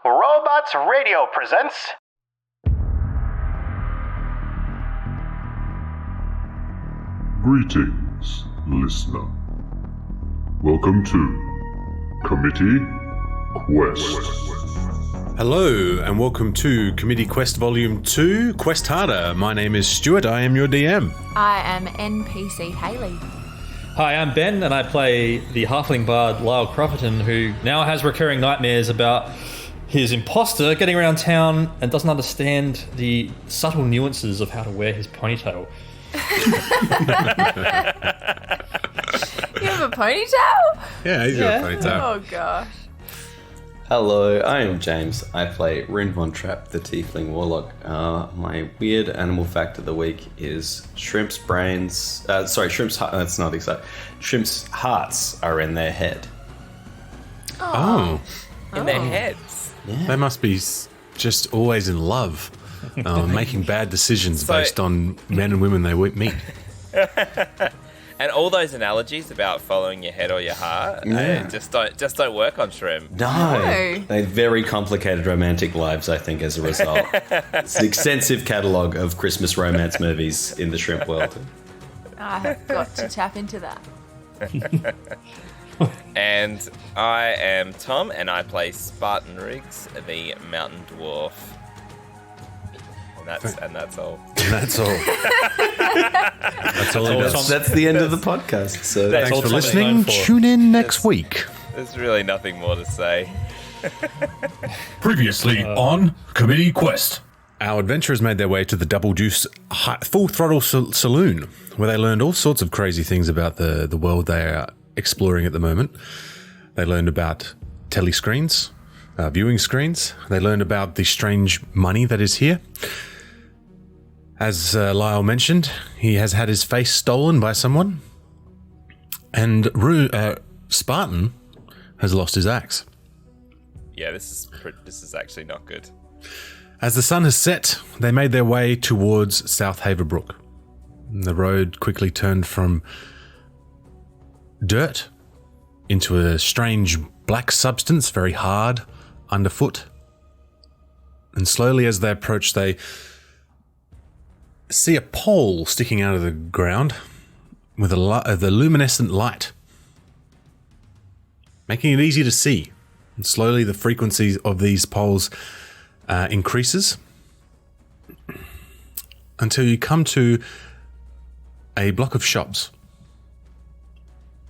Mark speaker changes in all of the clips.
Speaker 1: Robots Radio presents...
Speaker 2: Greetings, listener. Welcome to Committee Quest.
Speaker 3: Hello, and welcome to Committee Quest Volume 2, Quest Harder. My name is Stuart, I am your DM.
Speaker 4: I am NPC Hayley.
Speaker 5: Hi, I'm Ben, and I play the halfling bard Lyle Crofferton, who now has recurring nightmares about his imposter getting around town and doesn't understand the subtle nuances of how to wear his ponytail.
Speaker 4: You have a ponytail?
Speaker 3: Yeah, he's got a ponytail.
Speaker 4: Oh gosh.
Speaker 6: Hello, I am James. I play Rin Von Trapp, the Tiefling Warlock. My weird animal fact of the week is shrimp's brains. Shrimp's heart. That's not exact. Shrimp's hearts are in their head.
Speaker 3: Oh.
Speaker 7: In their heads.
Speaker 6: Yeah.
Speaker 3: They must be just always in love, making bad decisions based on men and women they meet.
Speaker 7: And all those analogies about following your head or your heart just don't work on Shrimp.
Speaker 6: No. They have very complicated romantic lives, I think, as a result. It's an extensive catalogue of Christmas romance movies in the shrimp world.
Speaker 4: I have got to tap into that.
Speaker 7: And I am Tom, and I play Spartan Riggs, the mountain dwarf. And that's all.
Speaker 3: That's all. That's all it is.
Speaker 6: That's the end of the podcast. So
Speaker 3: Thanks for
Speaker 5: Tom is
Speaker 3: listening.
Speaker 5: known for.
Speaker 3: Tune in next week.
Speaker 7: There's really nothing more to say.
Speaker 2: Previously on Committee Quest.
Speaker 3: Our adventurers made their way to the Double Juice Full Throttle Saloon, where they learned all sorts of crazy things about the world they are exploring at the moment. They learned about telescreens, viewing screens. They learned about the strange money that is here. As Lyle mentioned, he has had his face stolen by someone, and Spartan has lost his axe.
Speaker 7: Yeah, this is actually not good.
Speaker 3: As the sun has set, they made their way towards South Haverbrook. The road quickly turned from dirt into a strange black substance, very hard underfoot. And slowly as they approach, they see a pole sticking out of the ground with the luminescent light, making it easy to see. And slowly the frequency of these poles increases until you come to a block of shops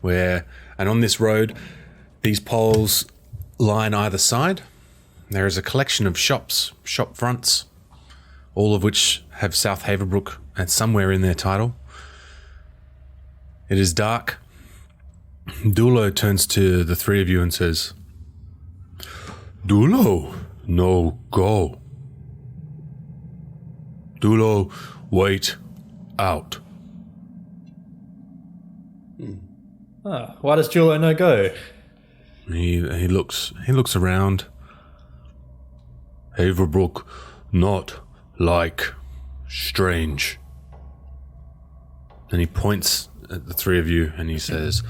Speaker 3: and on this road, these poles line either side. There is a collection of shops, shop fronts, all of which have South Haverbrook and somewhere in their title. It is dark. Dulo turns to the three of you and says, Dulo, no go. Dulo, wait out.
Speaker 5: Why does Julo no go?
Speaker 3: He looks around. Haverbrook, not like strange. And he points at the three of you and he says,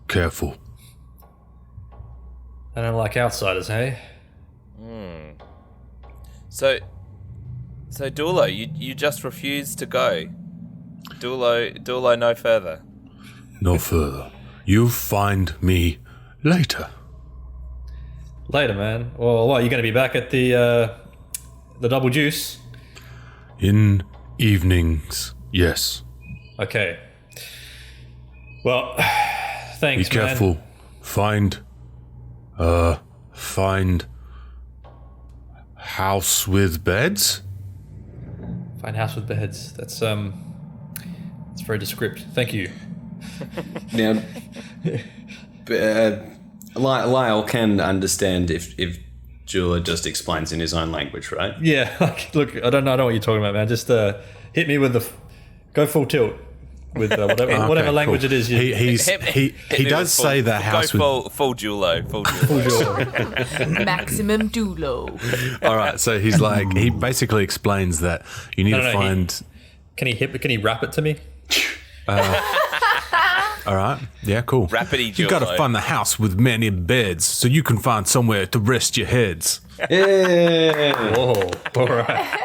Speaker 3: careful.
Speaker 5: I don't like outsiders, hey?
Speaker 7: So Dulo, you just refused to go. Dulo, no further.
Speaker 3: No further. You find me later.
Speaker 5: Later, man. Well, what, you going to be back at the Double Juice?
Speaker 3: In evenings, yes.
Speaker 5: Okay. Well, thanks,
Speaker 3: Be careful.
Speaker 5: Man.
Speaker 3: Find house with beds?
Speaker 5: Find house with beds. That's very descriptive. Thank you.
Speaker 6: now, Lyle can understand if Jula just explains in his own language, right?
Speaker 5: Yeah. Look, I don't know what you're talking about, man. Just hit me with go full tilt with whatever language
Speaker 3: cool.
Speaker 5: it is.
Speaker 3: He does say the house
Speaker 7: go
Speaker 3: with
Speaker 7: full Dulo. Full Dulo.
Speaker 4: Maximum Dulo.
Speaker 3: All right, so he's like, he basically explains that you need to find.
Speaker 5: Can he rap it to me?
Speaker 3: All right. Yeah, cool.
Speaker 7: Rapidy
Speaker 3: You got to
Speaker 7: Jolo.
Speaker 3: find the house with many beds so you can find somewhere to rest your heads.
Speaker 6: Yeah.
Speaker 5: Whoa. All right.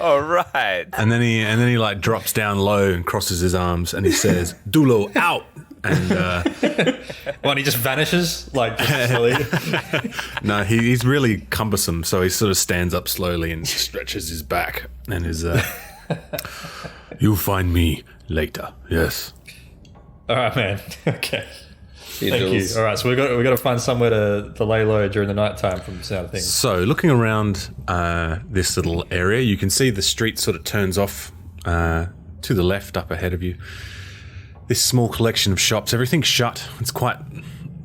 Speaker 7: All right.
Speaker 3: And then he like drops down low and crosses his arms and he says, "Dulo out." And
Speaker 5: Well, he just vanishes, like, just slowly.
Speaker 3: no, he's really cumbersome, so he sort of stands up slowly and stretches his back and is "You'll find me later." Yes.
Speaker 5: All right, man. Okay. Thank you.
Speaker 6: Jules.
Speaker 5: All right, so we got to find somewhere to lay low during the night time from the sound of things.
Speaker 3: So, looking around this little area, you can see the street sort of turns off to the left up ahead of you. This small collection of shops, everything's shut. It's quite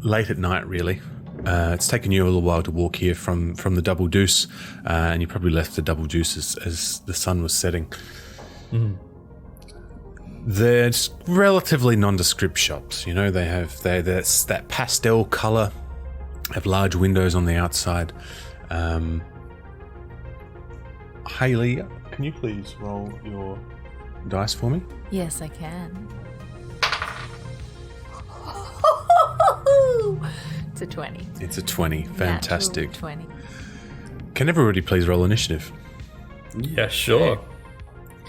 Speaker 3: late at night, really. It's taken you a little while to walk here from the Double Deuce, and you probably left the Double Deuce as the sun was setting. They're just relatively nondescript shops. You know, they're that pastel color, have large windows on the outside. Hayley, can you please roll your dice for me?
Speaker 4: Yes, I can. It's a 20.
Speaker 3: It's a 20. Fantastic.
Speaker 4: Natural 20.
Speaker 3: Can everybody please roll initiative?
Speaker 5: Yeah, sure.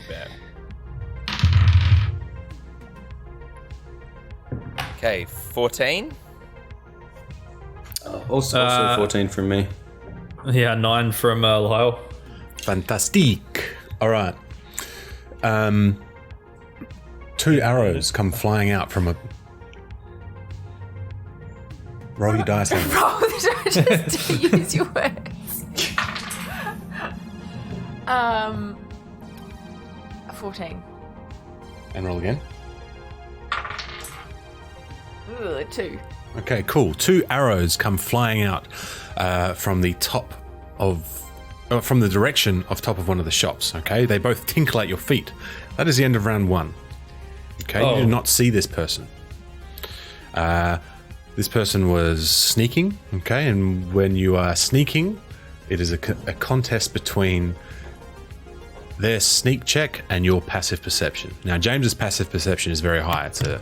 Speaker 7: Bad. Okay, 14.
Speaker 6: Also 14 from me.
Speaker 5: Yeah, 9 from Lyle.
Speaker 3: Fantastique. All right. 2 arrows come flying out from a... Roll your dice. Henry.
Speaker 4: Roll the dice just to use your words. 14.
Speaker 3: And roll again.
Speaker 4: Ugh, 2.
Speaker 3: Okay, cool. 2 arrows come flying out from the top of... from the direction of top of one of the shops, okay? They both tinkle at your feet. That is the end of round 1. Okay,
Speaker 5: Oh.
Speaker 3: you do not see this person. This person was sneaking, okay? And when you are sneaking, it is a contest between their sneak check and your passive perception. Now, James's passive perception is very high. It's a...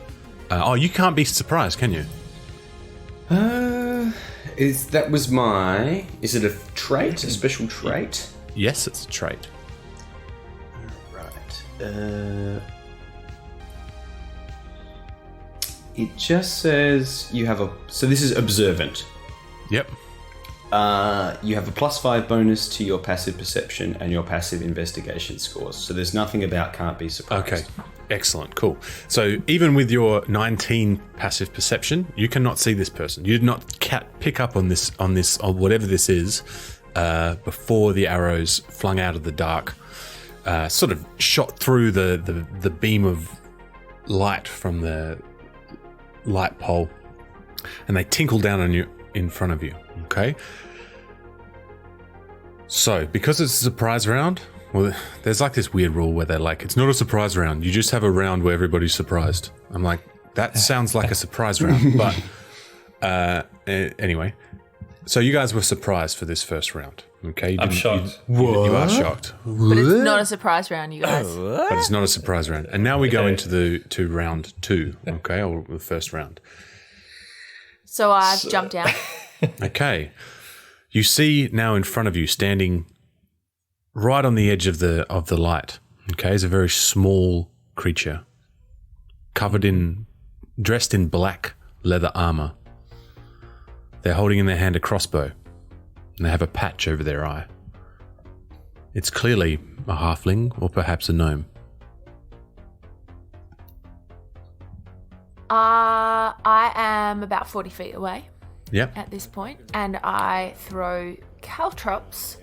Speaker 3: you can't be surprised, can you?
Speaker 6: Is it a trait? A special trait?
Speaker 3: Yes, it's a trait.
Speaker 6: Right. It just says you have so this is observant.
Speaker 3: Yep.
Speaker 6: You have a +5 bonus to your passive perception and your passive investigation scores. So there's nothing about can't be surprised.
Speaker 3: Okay. Excellent. Cool. So even with your 19 passive perception, you cannot see this person. You did not pick up on this, or whatever this is, before the arrows flung out of the dark, sort of shot through the beam of light from the light pole, and they tinkle down on you in front of you. Okay. So because it's a surprise round. Well, there's like this weird rule where they're like, it's not a surprise round. You just have a round where everybody's surprised. I'm like, that sounds like a surprise round. But anyway, so you guys were surprised for this first round. Okay?
Speaker 5: I'm shocked.
Speaker 3: You are shocked.
Speaker 4: But it's not a surprise round, you guys.
Speaker 3: But it's not a surprise round. And now we go into round 2, okay? Or the first round.
Speaker 4: So I've jumped down.
Speaker 3: Okay. You see now in front of you, standing right on the edge of the light, okay, is a very small creature, dressed in black leather armor. They're holding in their hand a crossbow, and they have a patch over their eye. It's clearly a halfling or perhaps a gnome.
Speaker 4: I am about 40 feet away
Speaker 3: Yep.
Speaker 4: at this point, and I throw caltrops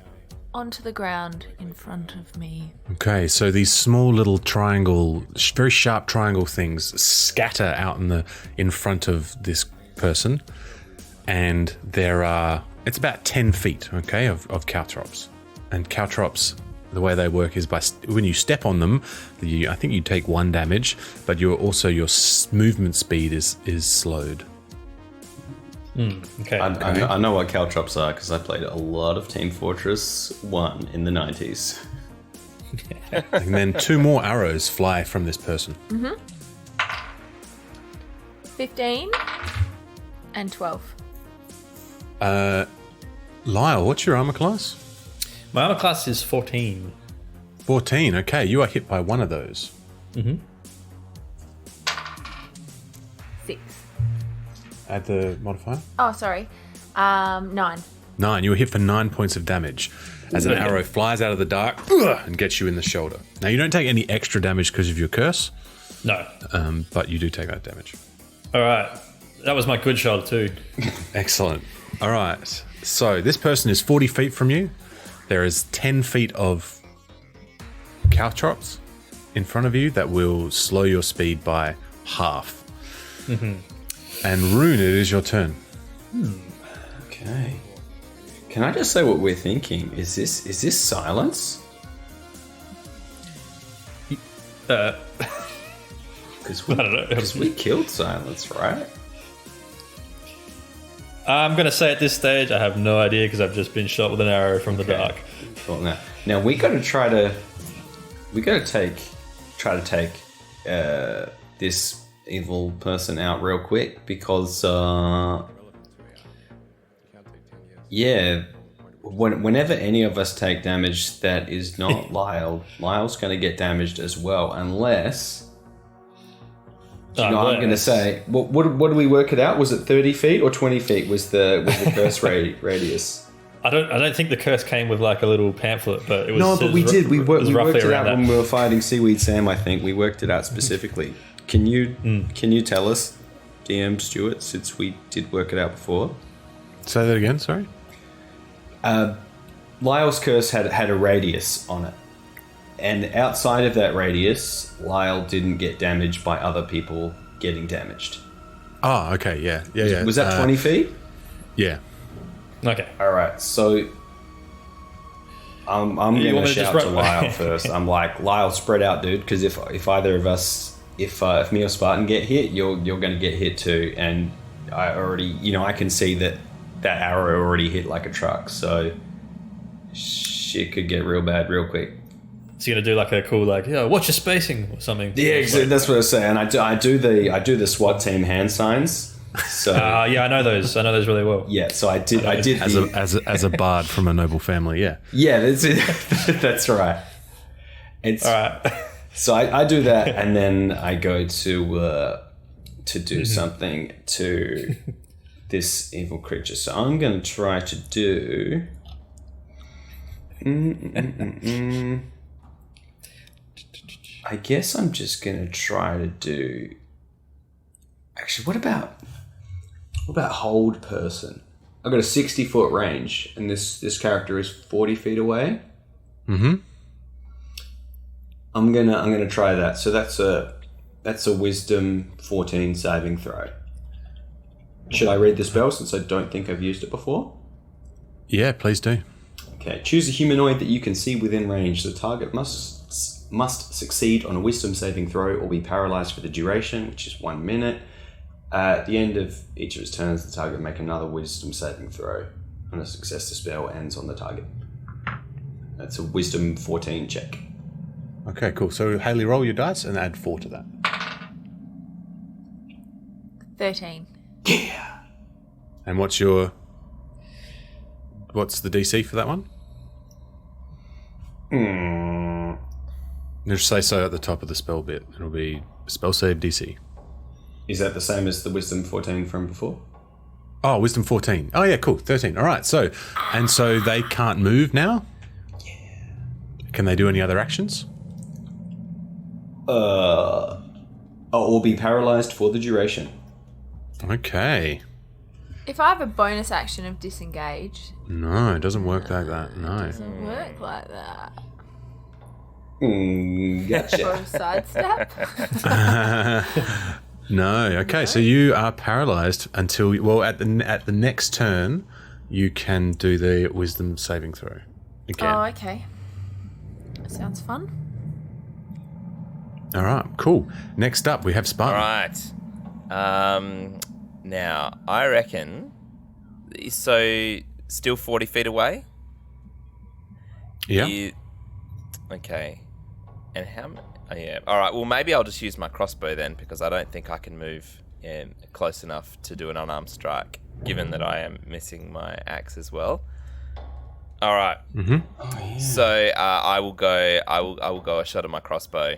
Speaker 4: onto the ground in front of me.
Speaker 3: Okay, so these small little very sharp triangle things scatter out in front of this person, and it's about 10 feet, okay, of caltrops. And caltrops, the way they work is when you step on them, I think you take 1 damage, but your movement speed is slowed.
Speaker 5: Okay.
Speaker 6: I know what caltrops are because I played a lot of Team Fortress 1 in the 90s.
Speaker 3: And then 2 more arrows fly from this person.
Speaker 4: 15 and 12.
Speaker 3: Lyle, what's your armor class?
Speaker 5: My armor class is 14.
Speaker 3: 14. Okay, you are hit by one of those.
Speaker 4: 6.
Speaker 3: Add the modifier.
Speaker 4: Oh, sorry. 9.
Speaker 3: 9. You were hit for 9 points of damage as an arrow flies out of the dark and gets you in the shoulder. Now, you don't take any extra damage because of your curse,
Speaker 5: No.
Speaker 3: but you do take that damage.
Speaker 5: All right. That was my good shoulder too.
Speaker 3: Excellent. All right. So this person is 40 feet from you. There is 10 feet of caltrops in front of you that will slow your speed by half. And Rune, it is your turn.
Speaker 6: Okay. Can I just say what we're thinking? Is this silence? Because
Speaker 5: I don't know.
Speaker 6: we killed silence, right?
Speaker 5: I'm going to say at this stage, I have no idea because I've just been shot with an arrow from the dark.
Speaker 6: Well, now we got to try to take this evil person out real quick because whenever any of us take damage that is not Lyle's going to get damaged as well unless. I'm going to say, what do we work it out? Was it 30 feet or 20 feet? Was the curse radius?
Speaker 5: I don't think the curse came with like a little pamphlet, but it was.
Speaker 6: No, but we did. We worked it out
Speaker 5: that.
Speaker 6: when we were fighting Seaweed Sam. I think we worked it out specifically. Can you tell us, DM Stuart, since we did work it out before?
Speaker 3: Say that again. Sorry.
Speaker 6: Lyle's curse had a radius on it. And outside of that radius, Lyle didn't get damaged by other people getting damaged.
Speaker 3: Oh, okay, yeah.
Speaker 6: Was that 20 feet?
Speaker 3: Yeah.
Speaker 5: Okay.
Speaker 6: All right, so I'm going to shout to Lyle first. I'm like, Lyle, spread out, dude, because if either of us, if me or Spartan get hit, you're going to get hit too. And I already, I can see that arrow already hit like a truck, so shit could get real bad real quick.
Speaker 5: Is he gonna do like a cool watch your spacing or something?
Speaker 6: Yeah, exactly. That's what I was saying. I do the SWAT team hand signs. So
Speaker 5: yeah, I know those. I know those really well.
Speaker 6: Yeah, so I did
Speaker 3: as a bard from a noble family. Yeah.
Speaker 6: Yeah, that's it. That's right. It's
Speaker 5: all right.
Speaker 6: So I do that, and then I go to do something to this evil creature. So I'm going to try to do. I guess I'm just going to try to do. Actually, what about hold person? I've got a 60-foot range, and this character is 40 feet away.
Speaker 3: Mm-hmm.
Speaker 6: I'm gonna try that. So that's a wisdom 14 saving throw. Should I read the spell since I don't think I've used it before?
Speaker 3: Yeah, please do.
Speaker 6: Okay. Choose a humanoid that you can see within range. The target must succeed on a wisdom saving throw or be paralyzed for the duration, which is 1 minute. At the end of each of its turns, the target make another wisdom saving throw. On a success, the spell ends on the target. That's a wisdom 14 check.
Speaker 3: Okay, cool. So Haley, roll your dice and add 4 to that.
Speaker 4: 13.
Speaker 6: Yeah.
Speaker 3: And what's the DC for that one? Just say so at the top of the spell bit. It'll be spell save DC.
Speaker 6: Is that the same as the wisdom 14 from before?
Speaker 3: Oh, wisdom 14. Oh yeah, cool. 13. All right. So they can't move now? Yeah. Can they do any other actions?
Speaker 6: Or be paralyzed for the duration.
Speaker 3: Okay.
Speaker 4: If I have a bonus action of disengage,
Speaker 3: No, it doesn't work like that. No.
Speaker 4: it doesn't work like that.
Speaker 6: Gotcha.
Speaker 4: Or sidestep.
Speaker 3: No. Okay. So you are paralyzed until at the next turn, you can do the wisdom saving throw again.
Speaker 4: Oh, okay. That sounds fun.
Speaker 3: All right. Cool. Next up, we have Spartan.
Speaker 7: All right. Now, I reckon. So, still 40 feet away?
Speaker 3: Yeah.
Speaker 7: Okay. And how many? Oh, yeah. All right. Well, maybe I'll just use my crossbow then, because I don't think I can move close enough to do an unarmed strike, given that I am missing my axe as well. All right.
Speaker 3: Mm-hmm.
Speaker 7: So I will go a shot at my crossbow.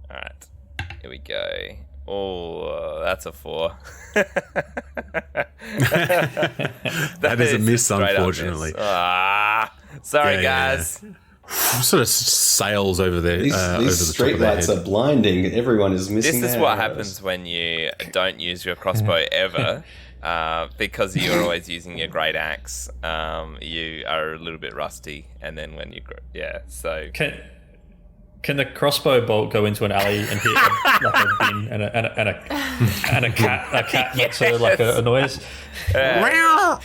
Speaker 7: All right. Here we go. Oh, that's a 4.
Speaker 3: that is a miss,
Speaker 7: straight up
Speaker 3: unfortunately.
Speaker 7: Miss. Sorry,
Speaker 3: Yeah,
Speaker 7: guys.
Speaker 3: Sort of sails over there.
Speaker 6: These
Speaker 3: over the top
Speaker 6: street
Speaker 3: of their
Speaker 6: lights
Speaker 3: head.
Speaker 6: are blinding. Everyone is missing.
Speaker 7: This is
Speaker 6: their
Speaker 7: what
Speaker 6: arrows.
Speaker 7: happens when you don't use your crossbow ever, because you're always using your great axe. You are a little bit rusty, and then when you, so
Speaker 5: Can the crossbow bolt go into an alley and hit like a bin and a cat? A cat makes like a noise.
Speaker 7: yeah.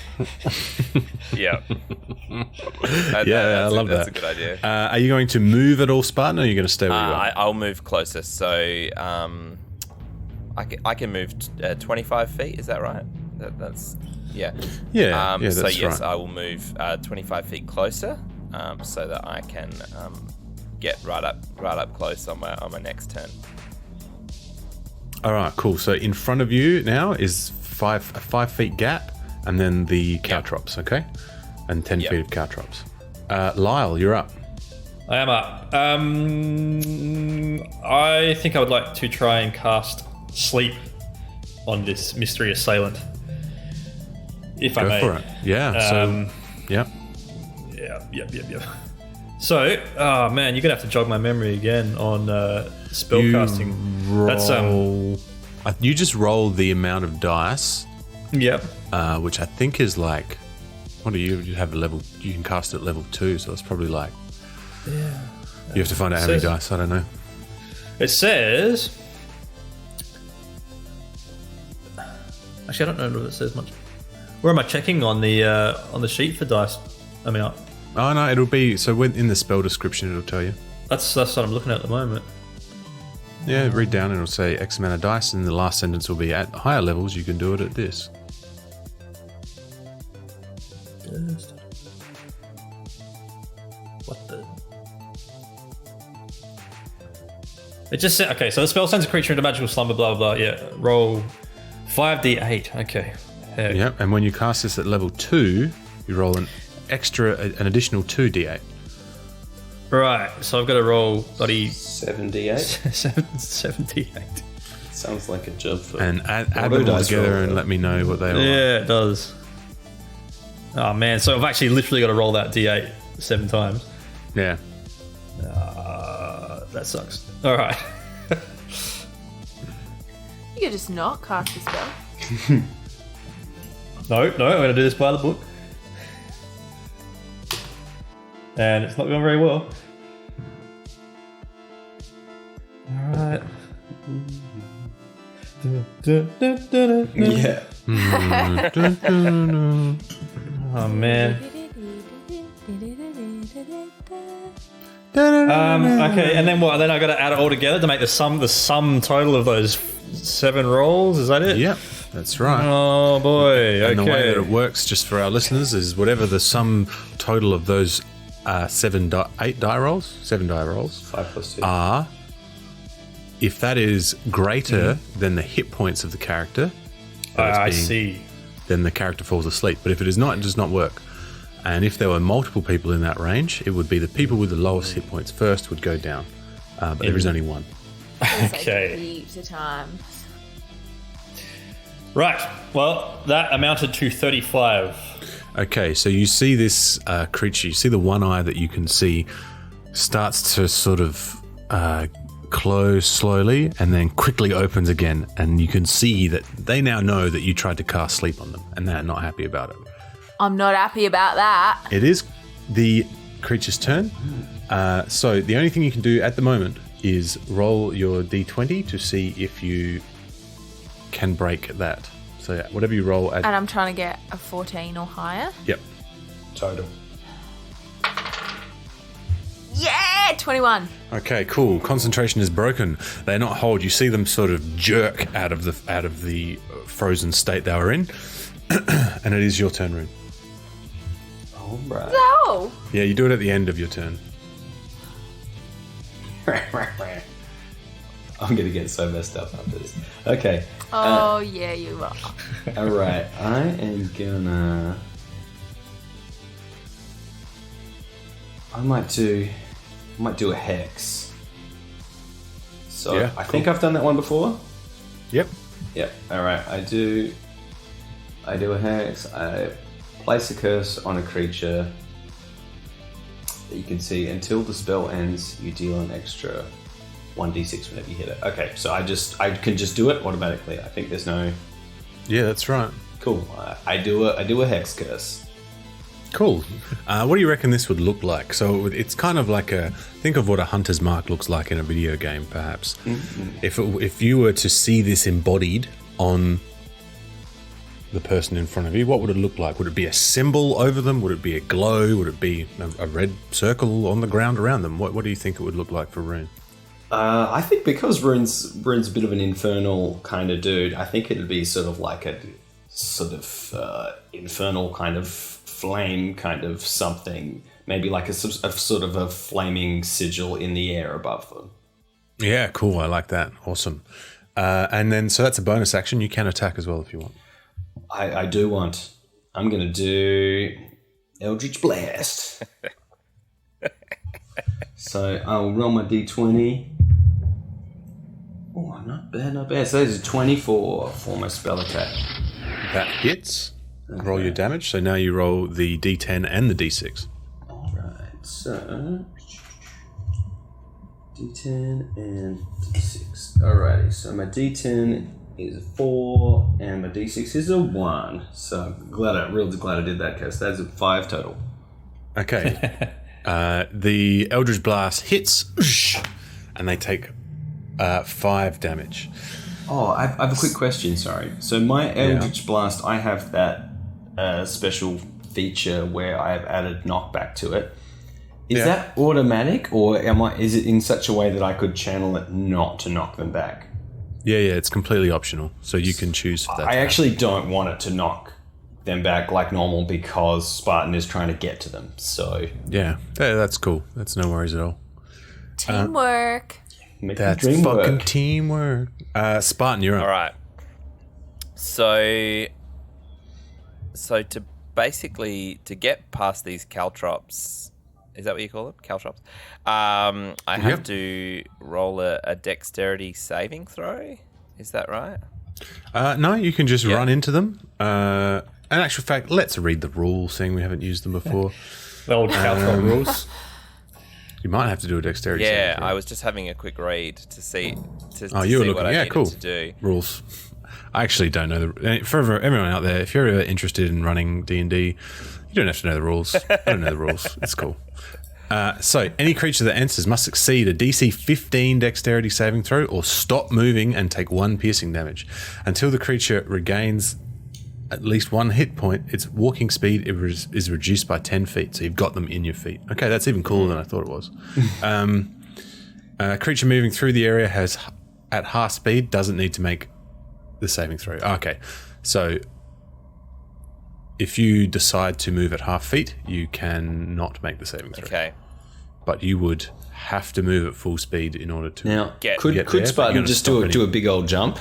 Speaker 3: I love
Speaker 7: That's
Speaker 3: that.
Speaker 7: a good idea.
Speaker 3: Are you going to move at all, Spartan, or are you going to stay where you are?
Speaker 7: I'll move closer. So I can move 25 feet. Is that right? That's yeah.
Speaker 3: Yeah,
Speaker 7: so
Speaker 3: that's
Speaker 7: yes,
Speaker 3: right.
Speaker 7: I will move 25 feet closer, so that I can get right up close on my next turn.
Speaker 3: All right, cool. So in front of you now is a 5 feet gap, and then the caltrops, okay? And 10 feet of caltrops. Lyle, you're up.
Speaker 5: I am up. I think I would like to try and cast Sleep on this mystery assailant. If I
Speaker 3: Go
Speaker 5: may.
Speaker 3: for it. Yeah. Yep.
Speaker 5: Yep. So, oh man, you're gonna have to jog my memory again on spellcasting.
Speaker 3: You just roll the amount of dice,
Speaker 5: Yep.
Speaker 3: which I think is like, what do you have a level? You can cast at level 2, so it's probably like. Yeah. You have to find out how many dice. I don't know.
Speaker 5: It says. Actually, I don't know if it says much. Where am I checking on the sheet for dice? I mean,
Speaker 3: Oh no, it'll be in the spell description. It'll tell you.
Speaker 5: that's what I'm looking at the moment.
Speaker 3: Yeah, read down and it'll say X amount of dice, and the last sentence will be at higher levels. You can do it at this.
Speaker 5: What the? It just said, okay, so the spell sends a creature into magical slumber, blah, blah, blah. Yeah, roll 5d8. Okay. Heck.
Speaker 3: Yep, and when you cast this at level 2, you roll an additional 2d8.
Speaker 5: Right, so I've got to roll bloody
Speaker 6: 78.
Speaker 5: 78.
Speaker 6: Sounds like a job for.
Speaker 3: And add
Speaker 6: Auto
Speaker 3: them all
Speaker 6: dice
Speaker 3: together
Speaker 6: roll.
Speaker 3: and let me know what they are.
Speaker 5: Yeah, it does. Oh man, so I've actually literally got to roll that d8 7 times.
Speaker 3: Yeah.
Speaker 5: That sucks. All right.
Speaker 4: You could just not cast the spell.
Speaker 5: No, I'm going to do this by the book. And it's not going very well. Alright.
Speaker 6: Yeah.
Speaker 5: Oh man. Okay, and then what? Then I got to add it all together to make the sum total of those 7 rolls. Is that it?
Speaker 3: Yep, that's right.
Speaker 5: Oh boy. Okay.
Speaker 3: And the way that it works, just for our listeners, is whatever the sum total of those 7 die rolls
Speaker 6: 5 plus 2.
Speaker 3: are, if that is greater than the hit points of the character,
Speaker 5: I see.
Speaker 3: then the character falls asleep. But if it is not, it does not work. And if there were multiple people in that range, it would be the people with the lowest hit points first would go down. But there is only one.
Speaker 5: Okay.
Speaker 4: Heaps of times.
Speaker 5: Right. Well, that amounted to 35.
Speaker 3: Okay, so you see this creature, you see the one eye that you can see starts to sort of close slowly and then quickly opens again. And you can see that they now know that you tried to cast sleep on them and they're not happy about it.
Speaker 4: I'm not happy about that.
Speaker 3: It is the creature's turn. So the only thing you can do at the moment is roll your d20 to see if you can break that. So yeah, whatever you roll at...
Speaker 4: And I'm trying to get a 14 or higher.
Speaker 3: Yep.
Speaker 6: Total.
Speaker 4: Yeah, 21.
Speaker 3: Okay, cool. Concentration is broken. They're not hold. You see them sort of jerk out of the frozen state they were in. And it is your turn, Rune.
Speaker 6: All right.
Speaker 4: No.
Speaker 3: Yeah, you do it at the end of your turn.
Speaker 6: I'm gonna get so messed up after this. Okay.
Speaker 4: Oh, yeah, you are.
Speaker 6: All right. I am gonna. I might do a hex. So
Speaker 3: Yeah,
Speaker 6: I think I've done that one before.
Speaker 3: Yep.
Speaker 6: Yep. All right. I do a hex. I place a curse on a creature that you can see until the spell ends. You deal an extra 1d6 whenever you hit it. Okay. So I can just do it automatically. I think there's no.
Speaker 3: Yeah, that's right.
Speaker 6: Cool. I do a hex curse.
Speaker 3: Cool. What do you reckon this would look like? So it's kind of like think of what a hunter's mark looks like in a video game, perhaps. Mm-hmm. If you were to see this embodied on the person in front of you, what would it look like? Would it be a symbol over them? Would it be a glow? Would it be a red circle on the ground around them? What do you think it would look like for Rune?
Speaker 6: I think because Rune's a bit of an infernal kind of dude, I think it'd be sort of like a sort of infernal kind of flame kind of something, maybe like a sort of a flaming sigil in the air above them.
Speaker 3: Yeah, cool. I like that. Awesome. And then, so that's a bonus action. You can attack as well if you want.
Speaker 6: I do want. I'm going to do Eldritch Blast. So I'll roll my d20. Oh, not bad. So there's a 24 for my spell attack.
Speaker 3: That hits. Roll your damage. So now you roll the d10 and the d6.
Speaker 6: Alright, so d10 and d6. Alrighty, so my d10 is a 4 and my d6 is a 1. So I'm really glad I did that because that's a 5 total.
Speaker 3: Okay. The Eldritch Blast hits and they take 5 damage.
Speaker 6: Oh, I have a quick question, sorry. So my Eldritch Blast, I have that special feature where I have added knockback to it. Is that automatic, or is it in such a way that I could channel it not to knock them back?
Speaker 3: Yeah, it's completely optional, so you can choose for that.
Speaker 6: I actually don't want it to knock them back like normal because Spartan is trying to get to them. So
Speaker 3: yeah, that's cool. That's no worries at all.
Speaker 4: Teamwork.
Speaker 3: That's fucking teamwork. Spartan, you're up.
Speaker 7: All right. So to basically to get past these caltrops, is that what you call them? Caltrops. I have to roll a dexterity saving throw. Is that right?
Speaker 3: No, you can just run into them. In actual fact, let's read the rules, seeing we haven't used them before.
Speaker 5: The old caltrop rules.
Speaker 3: You might have to do a dexterity saving
Speaker 7: Yeah,
Speaker 3: throw.
Speaker 7: I was just having a quick read to see
Speaker 3: you were
Speaker 7: see
Speaker 3: looking.
Speaker 7: what I
Speaker 3: Yeah,
Speaker 7: needed
Speaker 3: cool.
Speaker 7: to do.
Speaker 3: Rules. I actually don't know for everyone out there. If you're ever interested in running D&D, you don't have to know the rules. I don't know the rules. It's cool. So any creature that enters must succeed a DC 15 dexterity saving throw or stop moving and take 1 piercing damage until the creature regains at least 1 hit point. Its walking speed is reduced by 10 feet, so you've got them in your feet. Okay, that's even cooler than I thought it was. A creature moving through the area has at half speed doesn't need to make the saving throw. Okay, so if you decide to move at half feet, you can not make the saving throw.
Speaker 7: Okay.
Speaker 3: But you would have to move at full speed in order to
Speaker 6: Now,
Speaker 3: get
Speaker 6: could
Speaker 3: there,
Speaker 6: Spartan just do a big old jump?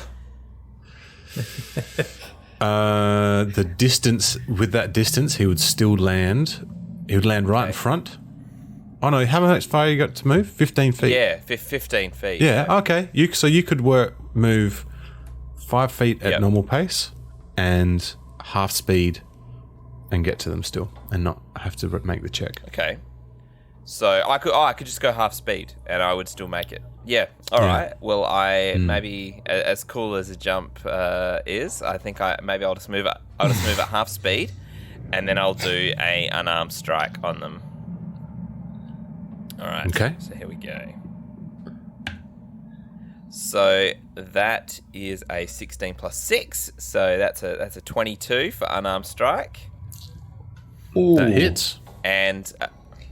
Speaker 3: The distance, with that distance, he would still land. He would land right in front. Oh no! How much far you got to move? 15 feet.
Speaker 7: Yeah, 15 feet.
Speaker 3: Yeah. Okay. So you could move 5 feet at normal pace and half speed, and get to them still, and not have to make the check.
Speaker 7: Okay. So I could just go half speed and I would still make it. Yeah. All right. Well, maybe as cool as a jump is, I think I'll just move it. I'll just move at half speed, and then I'll do a unarmed strike on them. All right.
Speaker 3: Okay.
Speaker 7: So here we go. So that is a 16 plus 6. So that's a 22 for unarmed strike.
Speaker 6: Ooh.
Speaker 3: That hits.
Speaker 7: And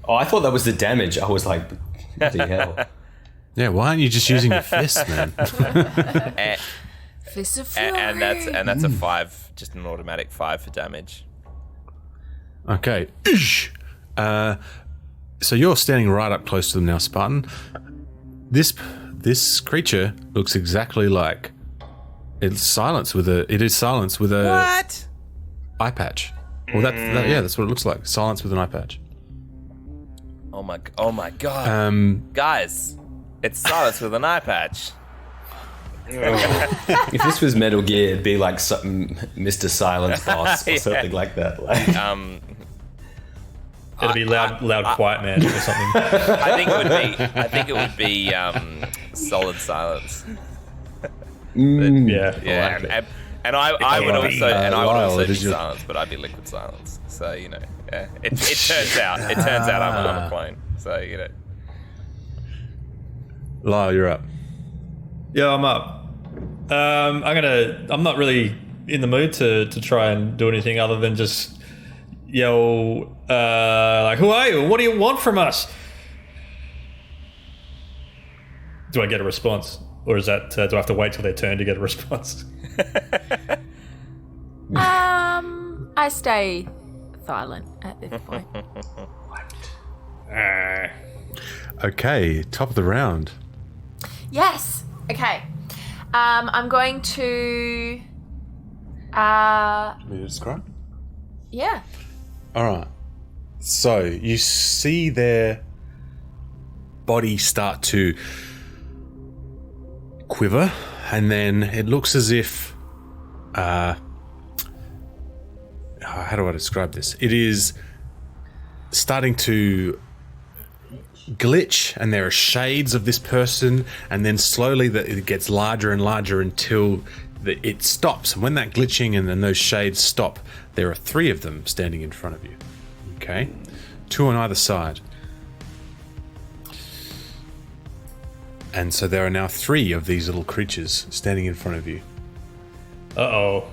Speaker 6: Oh, I thought that was the damage. I was like, bloody hell.
Speaker 3: Yeah. Why aren't you just using your fist, man?
Speaker 4: Fist of fury.
Speaker 7: and that's a 5, just an automatic 5 for damage.
Speaker 3: Okay. So you're standing right up close to them now, Spartan. This this creature looks exactly like it's silenced with a. It is silenced with a
Speaker 7: What?
Speaker 3: eye patch. Well, that's what it looks like. Silence with an eye patch.
Speaker 7: Oh my god. Guys, it's silence with an eye patch.
Speaker 6: If this was Metal Gear, it'd be like something Mr. Silence Boss or something like that. Like,
Speaker 5: It'd be loud, quiet man or something.
Speaker 7: I think it would be solid silence.
Speaker 5: Yeah.
Speaker 7: Yeah,
Speaker 5: I like it.
Speaker 7: and I would also be
Speaker 3: it is your-
Speaker 7: silence, but I'd be liquid silence. So you know, yeah. It turns out I'm a clone. So you know.
Speaker 3: Lyle, you're up.
Speaker 5: Yeah, I'm up. I'm not really in the mood to try and do anything other than just yell, like, who are you? What do you want from us? Do I get a response? Or is that, do I have to wait till their turn to get a response?
Speaker 4: I stay silent at this point.
Speaker 3: Okay, top of the round.
Speaker 4: Yes. Okay. I'm going to.
Speaker 3: Me to describe?
Speaker 4: Yeah.
Speaker 3: All right. So you see their body start to quiver, and then it looks as if. How do I describe this? It is starting to glitch, and there are shades of this person, and then slowly it gets larger and larger until it stops. And when that glitching and then those shades stop, there are 3 of them standing in front of you. Okay, 2 on either side. And so there are now 3 of these little creatures standing in front of you.
Speaker 5: Uh-oh.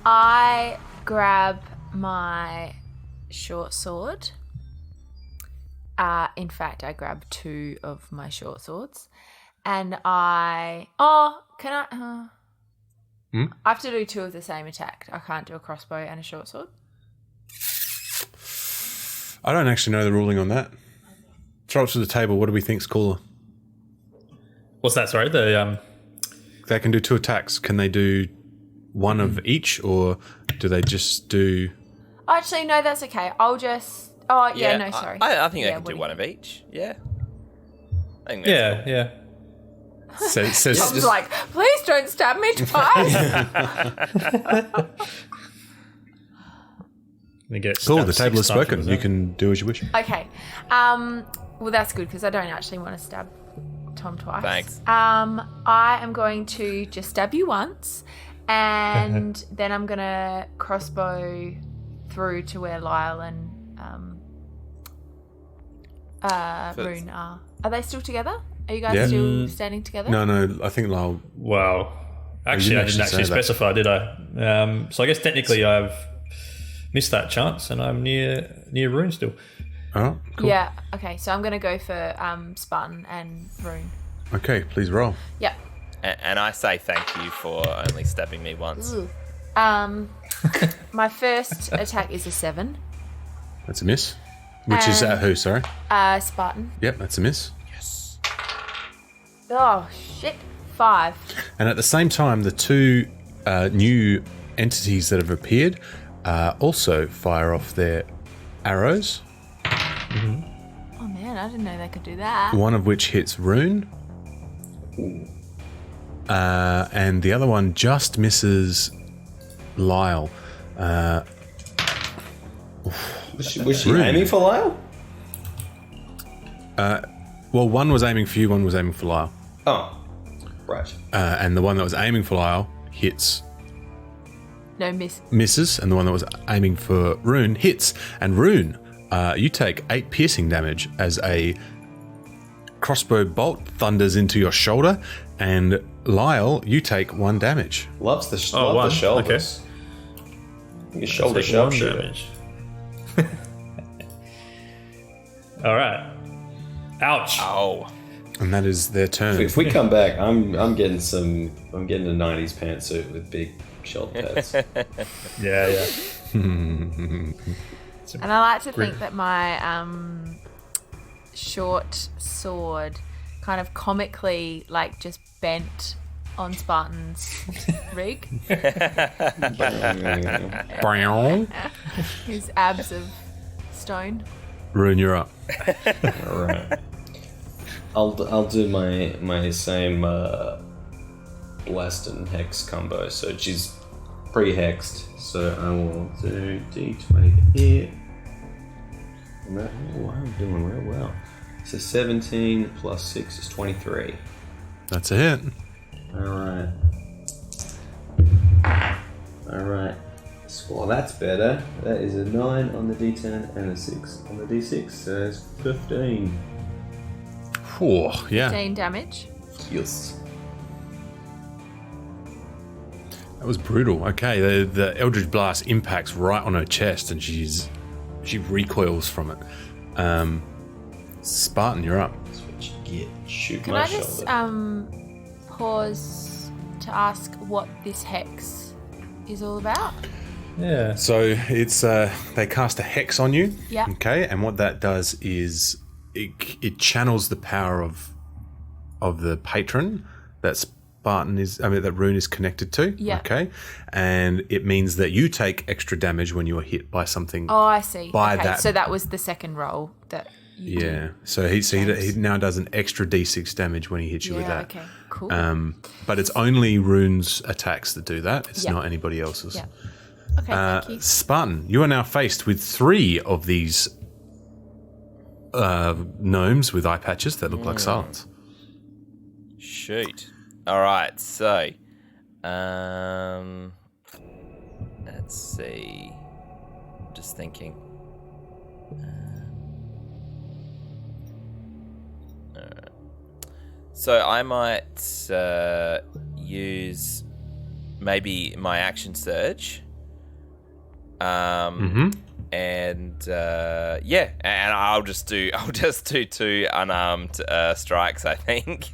Speaker 4: I grab my short sword. In fact, I grab 2 of my short swords, and I have to do 2 of the same attack. I can't do a crossbow and a short sword.
Speaker 3: I don't actually know the ruling on that. Throw it to the table. What do we think's cooler?
Speaker 5: What's that? Sorry,
Speaker 3: They can do 2 attacks. Can they do 1 of each, or do they just do?
Speaker 4: Actually, no, that's okay. I'll just. Oh yeah, no, sorry.
Speaker 7: I think I can
Speaker 4: what
Speaker 7: do
Speaker 4: do
Speaker 7: 1
Speaker 4: you
Speaker 7: of each. Yeah. I think that's cool.
Speaker 5: yeah.
Speaker 4: Tom's like, please don't stab me twice.
Speaker 3: Cool. The table has spoken. You can do as you wish.
Speaker 4: Okay. Well, that's good because I don't actually want to stab Tom twice.
Speaker 7: Thanks.
Speaker 4: I am going to just stab you once, and then I'm gonna crossbow through to where Lyle and Rune are. Are they still together? Are you guys still standing together?
Speaker 3: No. I think Lyle.
Speaker 5: Wow. Actually, I didn't actually specify, did I? So I guess technically I've missed that chance, and I'm near Rune still.
Speaker 3: Oh, cool.
Speaker 4: Yeah. Okay. So I'm gonna go for Spartan and Rune.
Speaker 3: Okay, please roll.
Speaker 4: Yep.
Speaker 7: And I say thank you for only stabbing me once.
Speaker 4: Ooh. My first attack is a 7.
Speaker 3: That's a miss. Which is at who? Sorry.
Speaker 4: Spartan.
Speaker 3: Yep, that's a miss.
Speaker 4: Oh shit! 5.
Speaker 3: And at the same time, the 2 new entities that have appeared also fire off their arrows.
Speaker 4: Oh man, I didn't know they could do that.
Speaker 3: One of which hits Rune. And the other one just misses Lyle.
Speaker 6: was she aiming for Lyle?
Speaker 3: Well, one was aiming for you, one was aiming for Lyle.
Speaker 6: Oh, right.
Speaker 3: And the one that was aiming for Lyle hits.
Speaker 4: No miss.
Speaker 3: Misses, and the one that was aiming for Rune hits. And Rune, you take 8 piercing damage as a crossbow bolt thunders into your shoulder, and Lyle, you take 1 damage.
Speaker 6: Loves the
Speaker 5: Oh,
Speaker 6: love
Speaker 5: 1.
Speaker 6: the shoulders. Your shoulder
Speaker 5: Take 1
Speaker 6: sharpshooter.
Speaker 5: damage. All right. Ouch.
Speaker 7: Oh.
Speaker 3: And that is their turn.
Speaker 6: If we come back, I'm getting a 90s pantsuit with big shoulder pads.
Speaker 5: Yeah.
Speaker 4: And I like to think that my short sword kind of comically like just bent on Spartan's rig. His abs of stone.
Speaker 3: Rune, you're up.
Speaker 6: All right. I'll do my same blast and hex combo. So she's pre-hexed. So I will do D20 here. And that, I'm doing real well. So 17 plus 6 is 23.
Speaker 3: That's a hit.
Speaker 6: Alright. Well, that's better. That is a 9 on the D10 and a 6 on the D6. So it's 15.
Speaker 3: Whew, yeah.
Speaker 4: 15 damage.
Speaker 6: Yes.
Speaker 3: That was brutal. Okay, the Eldritch Blast impacts right on her chest and she recoils from it. Spartan, you're up.
Speaker 6: That's what you get. Shoot
Speaker 4: Can
Speaker 6: my
Speaker 4: I just
Speaker 6: shoulder.
Speaker 4: pause to ask what this hex is all about?
Speaker 5: Yeah.
Speaker 3: So it's they cast a hex on you.
Speaker 4: Yeah.
Speaker 3: Okay, and what that does is it channels the power of the patron that that Rune is connected to.
Speaker 4: Yeah.
Speaker 3: Okay, and it means that you take extra damage when you are hit by something.
Speaker 4: Oh, I see.
Speaker 3: By
Speaker 4: okay,
Speaker 3: that.
Speaker 4: so that was the second roll that you
Speaker 3: Yeah.
Speaker 4: did.
Speaker 3: So he now does an extra D6 damage when he hits you with that.
Speaker 4: Okay, cool.
Speaker 3: But it's only Rune's attacks that do that. It's
Speaker 4: Yeah.
Speaker 3: not anybody else's.
Speaker 4: Yeah. Okay, thank you.
Speaker 3: Spartan, you are now faced with 3 of these gnomes with eye patches that look like silence.
Speaker 7: Shoot. All right, so let's see. Just thinking. All right. So I might use maybe my action surge. And and I'll just do 2 unarmed strikes, I think.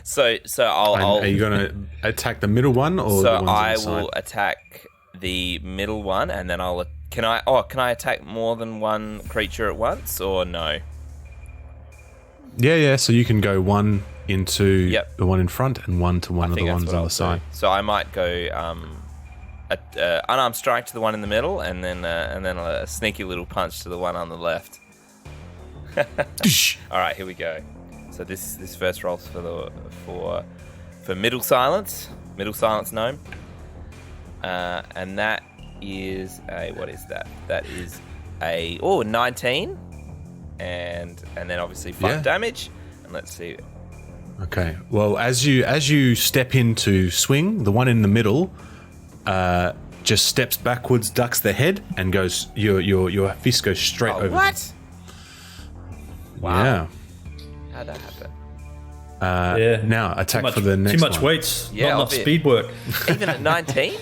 Speaker 7: so I'll
Speaker 3: Are you going to attack the middle one or the ones on
Speaker 7: I
Speaker 3: the side?
Speaker 7: will attack the middle one, and then can I attack more than one creature at once, or no?
Speaker 3: Yeah. So you can go one into
Speaker 7: Yep.
Speaker 3: the one in front and one to one
Speaker 7: I
Speaker 3: of
Speaker 7: think
Speaker 3: the
Speaker 7: that's
Speaker 3: ones
Speaker 7: what
Speaker 3: on
Speaker 7: I'll
Speaker 3: the side.
Speaker 7: do. So I might go unarmed strike to the one in the middle, and then a sneaky little punch to the one on the left. All right, here we go. So this first roll's for middle silence gnome, and that is what is that? That is a 19, and then obviously 5 damage. And let's see.
Speaker 3: Okay. Well, as you step in to swing, the one in the middle just steps backwards, ducks the head, and goes. Your fist goes straight over.
Speaker 7: What? Wow.
Speaker 3: Yeah.
Speaker 7: How'd that happen?
Speaker 5: Yeah.
Speaker 3: Now attack for the next
Speaker 5: Too much
Speaker 3: one.
Speaker 5: weights.
Speaker 7: Yeah,
Speaker 5: not
Speaker 7: I'll
Speaker 5: enough
Speaker 7: bet.
Speaker 5: speed work.
Speaker 7: Even at 19?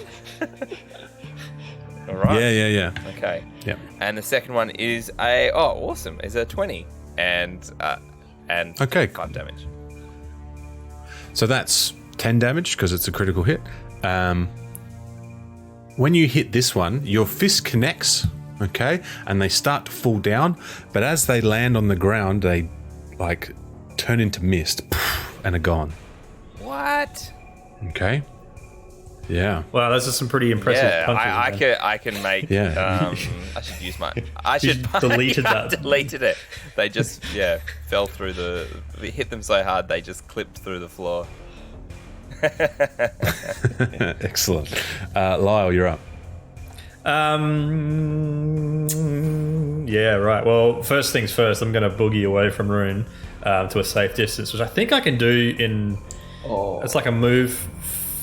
Speaker 7: All right.
Speaker 3: Yeah.
Speaker 7: Okay.
Speaker 3: Yep.
Speaker 7: And the second one is awesome. Is a 20 and
Speaker 3: Okay.
Speaker 7: 5 damage.
Speaker 3: So that's 10 damage because it's a critical hit. When you hit this one, your fist connects, okay, and they start to fall down. But as they land on the ground, they like turn into mist and are gone.
Speaker 7: What?
Speaker 3: Okay. Yeah.
Speaker 5: Wow, those are some pretty impressive
Speaker 7: Yeah,
Speaker 5: punches. man.
Speaker 7: I can make.
Speaker 3: Yeah.
Speaker 7: I should use my. I should
Speaker 5: deleted
Speaker 7: I
Speaker 5: that.
Speaker 7: Deleted it. They just fell through it hit them so hard they just clipped through the floor.
Speaker 3: Excellent. Lyle, you're up.
Speaker 5: Yeah, right. Well, first things first, I'm going to boogie away from Rune to a safe distance, which I think I can do in.
Speaker 6: Oh.
Speaker 5: It's like a move.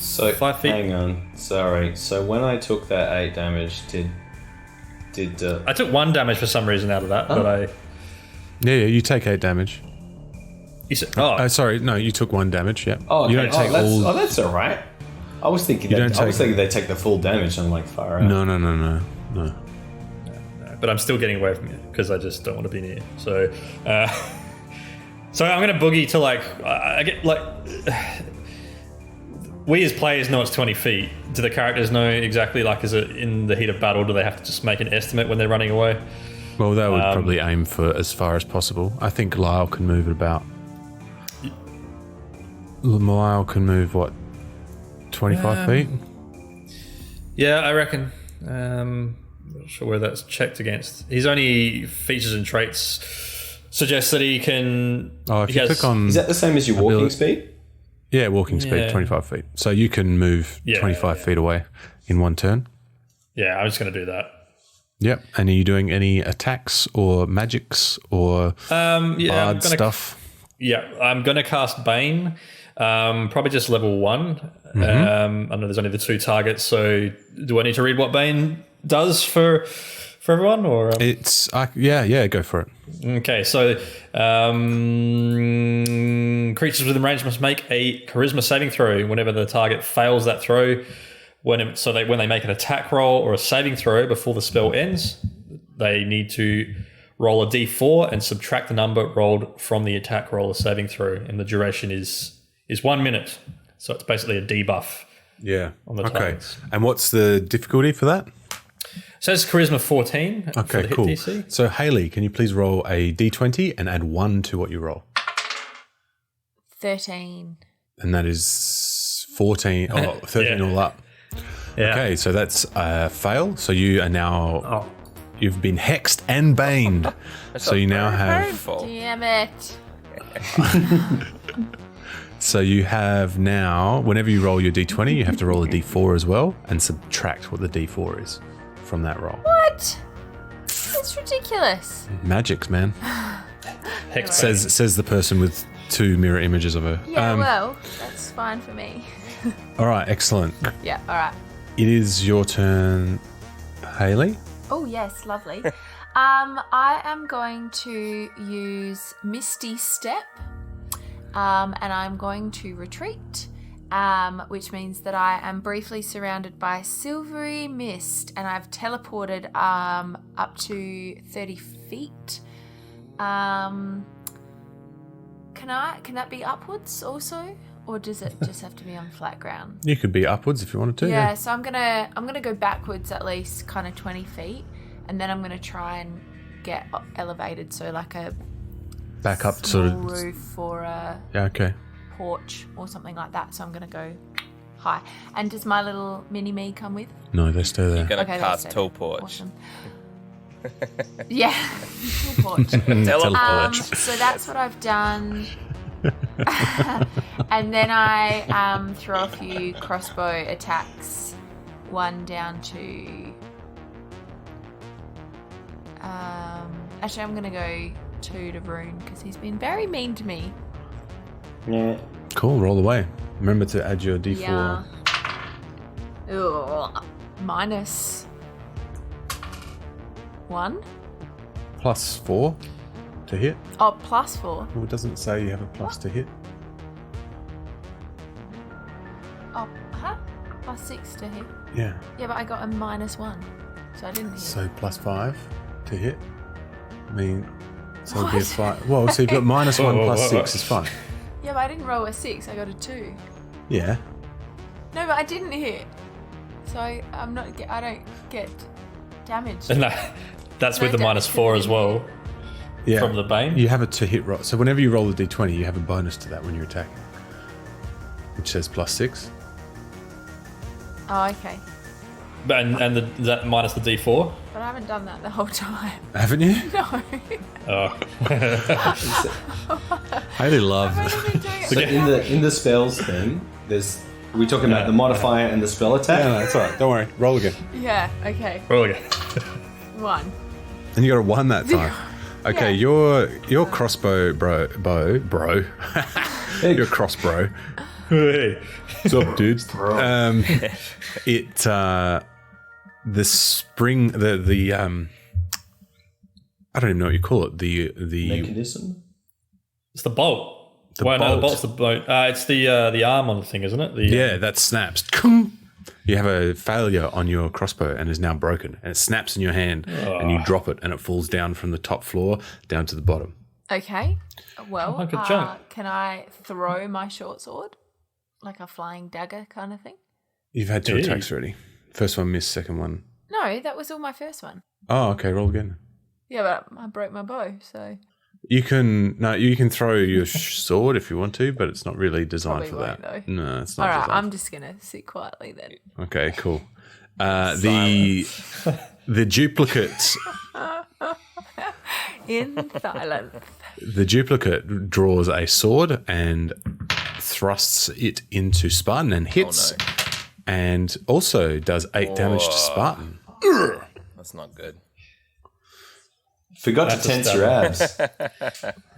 Speaker 6: So
Speaker 5: 5 feet.
Speaker 6: hang on, sorry. So when I took that 8 damage, did
Speaker 5: I took 1 damage for some reason out of that, but I.
Speaker 3: Yeah, you take 8 damage.
Speaker 5: You said,
Speaker 3: Sorry, no, you took 1 damage. Yeah.
Speaker 6: Oh, okay.
Speaker 3: You don't take all.
Speaker 6: that's all right. I was thinking
Speaker 3: You don't
Speaker 6: they take the full damage. I'm like, far out.
Speaker 3: No.
Speaker 5: but I'm still getting away from you because I just don't want to be near. So, so I'm going to boogie to I get we as players know it's 20 feet. Do the characters know exactly, is it in the heat of battle? Do they have to just make an estimate when they're running away?
Speaker 3: Well, they would probably aim for as far as possible. I think Lyle can move it about. Lyle can move, what, 25 feet?
Speaker 5: Yeah, I reckon. Not sure where that's checked against. His only features and traits suggest that he can...
Speaker 3: Oh, if you click on...
Speaker 6: Is that the same as your walking speed?
Speaker 3: Yeah, walking speed, 25 feet. So you can move 25 feet away in one turn.
Speaker 5: Yeah, I'm just going to do that.
Speaker 3: Yep. And are you doing any attacks or magics or bard stuff?
Speaker 5: Yeah, I'm going to cast Bane. Probably just level 1. I know there's only the 2 targets, so do I need to read what Bane does for everyone? Or
Speaker 3: It's go for it.
Speaker 5: Okay, so creatures within range must make a charisma saving throw whenever the target fails that throw. When they make an attack roll or a saving throw before the spell ends, they need to roll a d4 and subtract the number rolled from the attack roll or saving throw, and the duration is 1 minute. So it's basically a debuff.
Speaker 3: Yeah.
Speaker 5: On the targets.
Speaker 3: And what's the difficulty for that?
Speaker 5: It says charisma 14 for the hit
Speaker 3: cool.
Speaker 5: DC.
Speaker 3: So Hayley, can you please roll a d20 and add 1 to what you roll?
Speaker 4: 13.
Speaker 3: And that is 13 all up.
Speaker 5: Yeah.
Speaker 3: Okay, so that's a fail. So you are now you've been hexed and baned. So you now have
Speaker 7: Painful.
Speaker 4: Damn it.
Speaker 3: So you have now, whenever you roll your d20, you have to roll a d4 as well and subtract what the d4 is from that roll.
Speaker 4: What? It's ridiculous.
Speaker 3: Magics, man.
Speaker 5: Hex
Speaker 3: Says the person with 2 mirror images of her.
Speaker 4: Yeah, well, that's fine for me.
Speaker 3: All right, excellent.
Speaker 4: Yeah, all right.
Speaker 3: It is your turn, Hayley.
Speaker 4: Oh, yes, lovely. I am going to use Misty Step, and I'm going to retreat, which means that I am briefly surrounded by silvery mist, and I've teleported up to 30 feet. Can that be upwards also? Or does it just have to be on flat ground?
Speaker 3: You could be upwards if you wanted to.
Speaker 4: Yeah, so I'm gonna go backwards at least kind of 20 feet, and then I'm gonna try and get elevated, so like a
Speaker 3: Back up
Speaker 4: small
Speaker 3: sort of.
Speaker 4: roof or a porch or something like that. So I'm gonna go high. And does my little mini me come with?
Speaker 3: No, they stay there.
Speaker 7: You're going to
Speaker 4: Okay,
Speaker 7: cast
Speaker 4: that's
Speaker 7: Teleport.
Speaker 4: Awesome. Yeah, teleport.
Speaker 7: Teleport.
Speaker 4: So that's what I've done. And then I throw a few crossbow attacks. One down to... actually, I'm going to go 2 to Rune because he's been very mean to me.
Speaker 6: Yeah.
Speaker 3: Cool, roll away. Remember to add your d4.
Speaker 4: Yeah. Ugh. -1.
Speaker 3: Plus 4 to hit.
Speaker 4: Oh, +4.
Speaker 3: Well, it doesn't say you have a plus to hit.
Speaker 4: Oh, huh? +6 to hit.
Speaker 3: Yeah.
Speaker 4: Yeah, but I got a -1, so I didn't hit.
Speaker 3: So plus 5 to hit. I mean, so it'll be a 5. Well, so you've got -1 plus 6 is fine.
Speaker 4: Yeah, but I didn't roll a 6. I got a 2.
Speaker 3: Yeah.
Speaker 4: No, but I didn't hit. So I'm not. I don't get damaged.
Speaker 5: And that's with the -4 as well.
Speaker 3: Yeah.
Speaker 5: From the Bane?
Speaker 3: You have a to hit roll. So whenever you roll a d20, you have a bonus to that when you're attacking, which says +6.
Speaker 4: Oh, okay.
Speaker 5: And that minus the d4?
Speaker 4: But I haven't done that the whole time.
Speaker 3: Haven't you?
Speaker 4: No.
Speaker 5: Oh.
Speaker 3: I really love.
Speaker 4: I've only been doing it.
Speaker 6: So in the spells thing, we're talking about the modifier and the spell attack.
Speaker 3: No, that's all right. Don't worry. Roll again.
Speaker 4: Yeah. Okay.
Speaker 5: Roll again.
Speaker 4: 1.
Speaker 3: And you got a 1 that time. Okay,
Speaker 4: Yeah.
Speaker 3: your crossbow bro. Your cross bro.
Speaker 5: Hey.
Speaker 3: What's up, dude? The spring, the I don't even know what you call it. The
Speaker 6: Mechanism?
Speaker 5: It's the bolt.
Speaker 3: The
Speaker 5: No, the
Speaker 3: bolt.
Speaker 5: bolt's the bolt. It's the arm on the thing, isn't it?
Speaker 3: Yeah, that snaps. You have a failure on your crossbow and is now broken, and it snaps in your hand, and you drop it, and it falls down from the top floor down to the bottom.
Speaker 4: Okay. Well,
Speaker 5: Hunk of junk.
Speaker 4: can I throw my short sword, like a flying dagger kind of thing?
Speaker 3: You've had 2
Speaker 5: Hey.
Speaker 3: attacks already. First one missed, second one.
Speaker 4: No, that was all my first one.
Speaker 3: Oh, okay, roll again.
Speaker 4: Yeah, but I broke my bow, so
Speaker 3: You can throw your sword if you want to, but it's not really designed
Speaker 4: Probably
Speaker 3: for that.
Speaker 4: won't,
Speaker 3: No, it's not.
Speaker 4: All right,
Speaker 3: designed.
Speaker 4: I'm just gonna sit quietly then.
Speaker 3: Okay, cool. The duplicate.
Speaker 4: In silence.
Speaker 3: The duplicate draws a sword and thrusts it into Spartan and hits, and also does 8 damage to Spartan.
Speaker 7: That's not good.
Speaker 6: Forgot to tense your abs.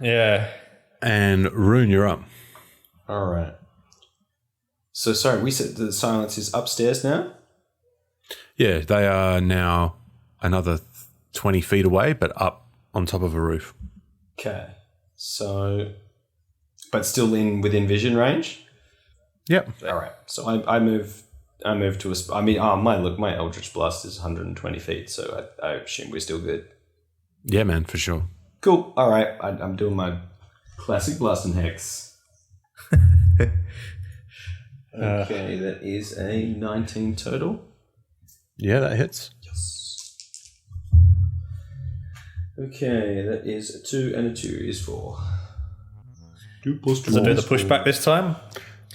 Speaker 5: Yeah.
Speaker 3: And Rune, you're up.
Speaker 6: All right. So sorry, we said the silence is upstairs now?
Speaker 3: Yeah, they are now another 20 feet away, but up on top of a roof.
Speaker 6: Okay. So, but still within vision range?
Speaker 3: Yep.
Speaker 6: All right. So I move to my Eldritch Blast is 120 feet, so I assume we're still good.
Speaker 3: Yeah, man, for sure.
Speaker 6: Cool. All right. I'm doing my classic Blast and Hex. Okay, that is a 19 total.
Speaker 3: Yeah, that hits.
Speaker 6: Yes. Okay, that is a 2 and a 2 is 4. 2 plus 2
Speaker 5: Does it do the
Speaker 6: is 4.
Speaker 5: pushback this time?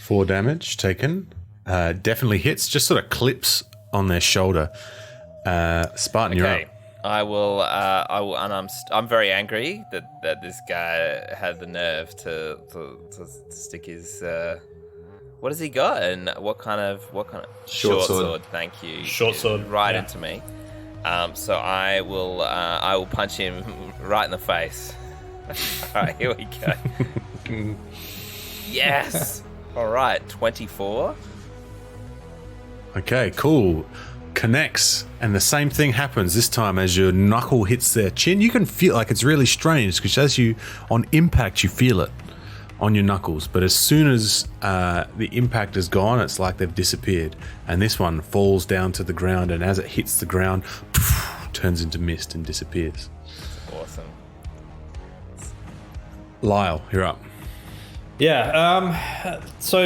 Speaker 3: 4 damage taken. Definitely hits. Just sort of clips on their shoulder. Spartan, you're
Speaker 7: Okay.
Speaker 3: up.
Speaker 7: I will, and I'm very angry that this guy had the nerve to stick his. What has he got? And what kind of
Speaker 6: Short sword.
Speaker 7: Thank you.
Speaker 5: Short sword,
Speaker 7: right
Speaker 5: yeah.
Speaker 7: into me. So I will punch him right in the face. All right, here we go. Yes. All right, 24.
Speaker 3: Okay, cool. Connects, and the same thing happens this time as your knuckle hits their chin. You can feel like it's really strange because as you on impact you feel it on your knuckles, but as soon as the impact is gone, it's like they've disappeared. And this one falls down to the ground, and as it hits the ground, turns into mist and disappears.
Speaker 7: Awesome.
Speaker 3: Lyle, you're up.
Speaker 5: Yeah. So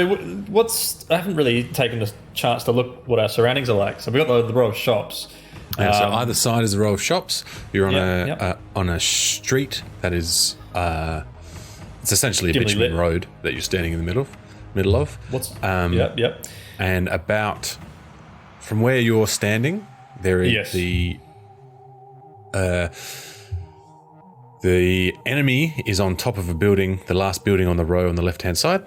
Speaker 5: I haven't really taken the chance to look what our surroundings are like. So we've got the row of shops.
Speaker 3: Yeah, so either side is a row of shops. You're on
Speaker 5: Yep.
Speaker 3: on a street that is it's essentially a
Speaker 5: Dimly
Speaker 3: bitumen
Speaker 5: lit.
Speaker 3: road that you're standing in the middle of.
Speaker 5: Yep.
Speaker 3: And about from where you're standing, there is
Speaker 5: Yes.
Speaker 3: the enemy is on top of a building, the last building on the row on the left-hand side,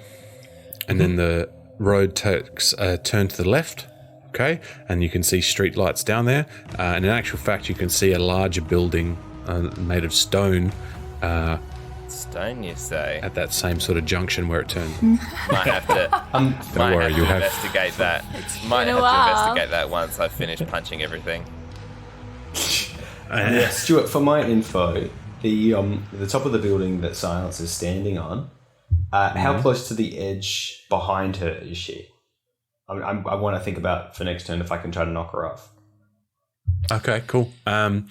Speaker 3: and then the road takes a turn to the left, okay, and you can see street lights down there, and in actual fact you can see a larger building made of stone
Speaker 7: Stone, you say?
Speaker 3: at that same sort of junction where it turns.
Speaker 7: Might have to.
Speaker 3: Don't worry, you have
Speaker 7: investigate that. Might
Speaker 4: been
Speaker 7: have
Speaker 4: a
Speaker 7: to
Speaker 4: while.
Speaker 7: investigate that once I finish punching everything.
Speaker 6: Yeah, Stuart, for my info, the top of the building that Silence is standing on, how close to the edge behind her is she? I want to think about for next turn if I can try to knock her off.
Speaker 3: Okay, cool. I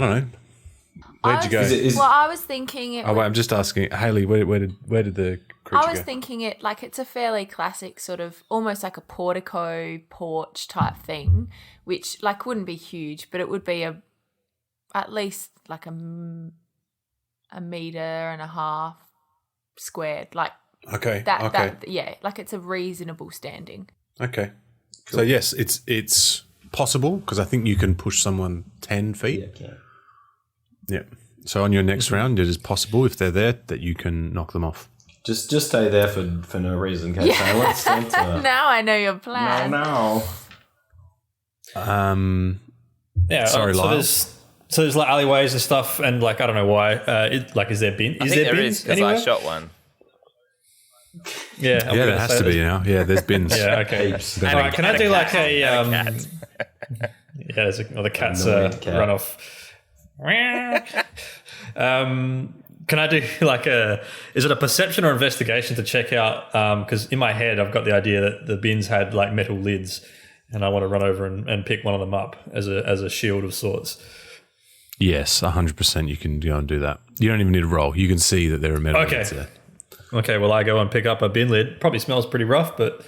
Speaker 3: don't know. Where'd you go?
Speaker 6: Is-
Speaker 4: Well, I was thinking it.
Speaker 3: Oh wait, I'm just asking, Haley. Where did the creature
Speaker 4: I was
Speaker 3: go?
Speaker 4: thinking it like it's a fairly classic sort of almost like a portico porch type thing, which like wouldn't be huge, but it would be at least like a meter and a half squared, like
Speaker 3: Okay.
Speaker 4: that.
Speaker 3: Okay.
Speaker 4: That like it's a reasonable standing.
Speaker 3: Okay. So yes, it's possible because I think you can push someone 10 feet.
Speaker 6: Yeah, okay.
Speaker 3: Yeah. So on your next round, it is possible if they're there that you can knock them off.
Speaker 6: Just stay there for no reason, okay? Silence. Don't,
Speaker 4: Now I know your plan.
Speaker 6: no.
Speaker 5: Yeah.
Speaker 3: Sorry,
Speaker 5: so
Speaker 3: Lyle.
Speaker 5: there's like alleyways and stuff, and like I don't know why. Is there bin?
Speaker 7: I
Speaker 5: Is
Speaker 7: think
Speaker 5: there
Speaker 7: there
Speaker 5: bins
Speaker 7: is because
Speaker 5: anywhere?
Speaker 7: I shot one.
Speaker 5: Yeah. I'm
Speaker 3: Yeah,
Speaker 5: gonna
Speaker 3: there has
Speaker 5: say
Speaker 3: to be
Speaker 5: there's-
Speaker 3: now. Yeah, there's bins.
Speaker 5: Yeah. Okay.
Speaker 6: Heaps.
Speaker 5: All right. Can I do like a
Speaker 7: And a cat.
Speaker 5: Yeah, there's the cat's
Speaker 6: Annoying cat.
Speaker 5: run off. Can I do like is it a perception or investigation to check out? Because in my head, I've got the idea that the bins had like metal lids, and I want to run over and pick one of them up as a shield of sorts.
Speaker 3: Yes, 100% you can go and do that. You don't even need to roll. You can see that there are metal
Speaker 5: Okay.
Speaker 3: lids there.
Speaker 5: Okay, well, I go and pick up a bin lid. Probably smells pretty rough, but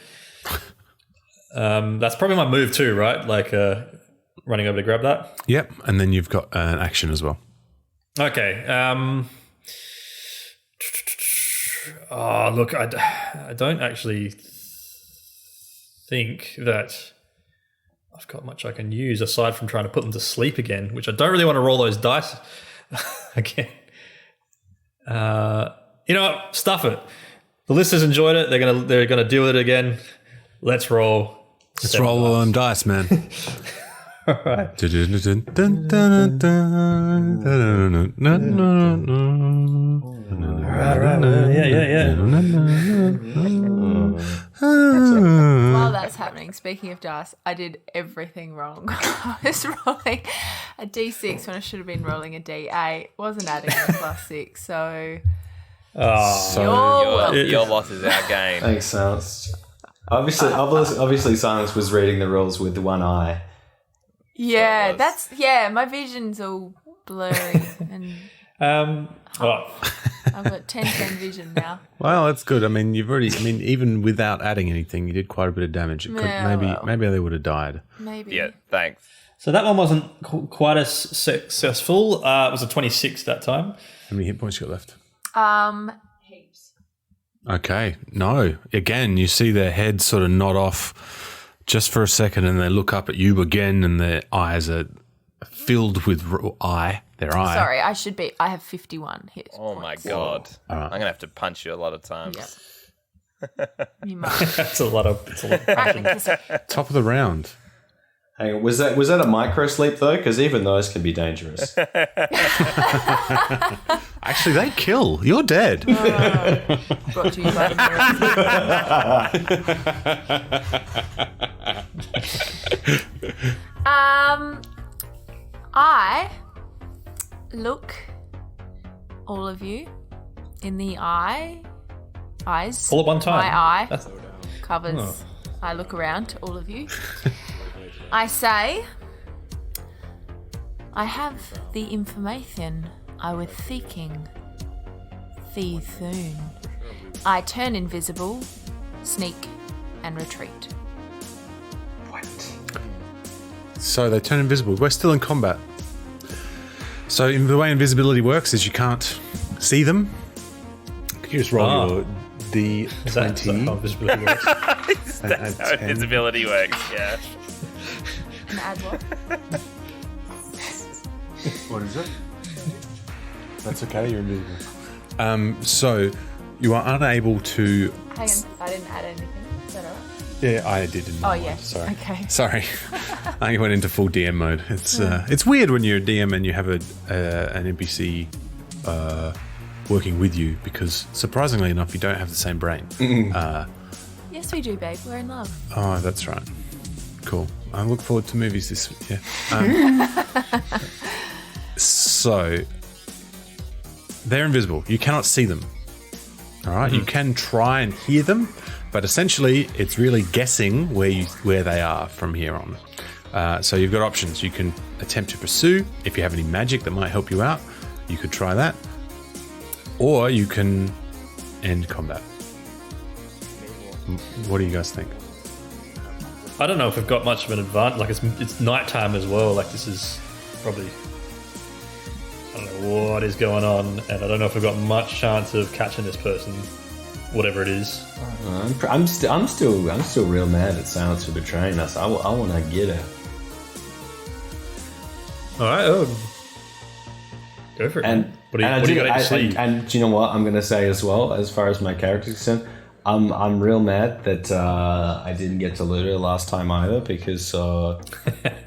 Speaker 5: that's probably my move too, right? Like running over to grab that.
Speaker 3: Yep, and then you've got an action as well.
Speaker 5: Okay. Look, I don't actually think that I've got much I can use aside from trying to put them to sleep again, which I don't really want to roll those dice again. You know what? Stuff it. The listeners enjoyed it. They're gonna deal with it again. Let's roll.
Speaker 3: Let's roll all them dice, man.
Speaker 5: All right. Yeah.
Speaker 4: While that's happening, speaking of dice, I did everything wrong. I was rolling a D6 when I should have been rolling a D8. Wasn't adding a +6, so...
Speaker 7: Your loss is our gain.
Speaker 6: Thanks, Silence. Obviously, Silence was reading the rules with one eye.
Speaker 4: Yeah, my vision's all blurry. And I've got 10/10 vision now.
Speaker 3: Well, that's good. I mean, even without adding anything, you did quite a bit of damage. It could, maybe they would have died.
Speaker 4: Maybe.
Speaker 7: Yeah, thanks.
Speaker 5: So that one wasn't quite as successful. It was a 26 that time.
Speaker 3: How many hit points you got left?
Speaker 4: Heaps.
Speaker 3: Okay. No. Again, you see their heads sort of nod off just for a second, and they look up at you again, and their eyes are filled with eye.
Speaker 4: Sorry, I have 51 hit
Speaker 7: Oh
Speaker 4: points.
Speaker 7: my god.
Speaker 3: Right.
Speaker 7: I'm going to have to punch you a lot of times.
Speaker 4: Yep. You might.
Speaker 5: That's a lot of.
Speaker 4: Right, kiss it.
Speaker 3: Top of the round.
Speaker 6: Hang on, was that a micro sleep though? Because even those can be dangerous.
Speaker 3: Actually, they kill. You're dead.
Speaker 4: Brought to you by the I look all of you in the eyes.
Speaker 5: All at one time.
Speaker 4: My eye
Speaker 5: That's-
Speaker 4: covers.
Speaker 5: Oh.
Speaker 4: I look around to all of you. I say, I have the information I was seeking. See soon. I turn invisible, sneak, and retreat.
Speaker 3: So they turn invisible. We're still in combat. So the way invisibility works is you can't see them. Could you just roll your
Speaker 5: Is that
Speaker 3: D20?
Speaker 5: how visibility works?
Speaker 7: That's how invisibility works, yeah.
Speaker 4: And add what?
Speaker 3: What is it? That's okay, you're invisible. So you are unable to...
Speaker 4: Hang on, I didn't add anything. Is that alright?
Speaker 3: Yeah, I did.
Speaker 4: Oh, yeah.
Speaker 3: Sorry.
Speaker 4: Okay.
Speaker 3: Sorry. I went into full DM mode. It's weird when you're a DM and you have an NPC working with you because, surprisingly enough, you don't have the same brain.
Speaker 4: Yes, we do, babe. We're in love.
Speaker 3: Oh, that's right. Cool. I look forward to movies this week. Yeah. So they're invisible. You cannot see them. All right. You can try and hear them, but essentially, it's really guessing where they are from here on. So you've got options. You can attempt to pursue. If you have any magic that might help you out, you could try that, or you can end combat. What do you guys think?
Speaker 5: I don't know if we've got much of an advantage. Like it's nighttime as well. Like this is probably, I don't know what is going on, and I don't know if we've got much chance of catching this person, whatever it is.
Speaker 6: I'm still real mad at Silence for betraying us. I want to get her.
Speaker 5: All right, go for it.
Speaker 6: And
Speaker 5: what do you got to see?
Speaker 6: And do you know what I'm going to say as well? As far as my character's concerned, I'm real mad that I didn't get to loot her last time either because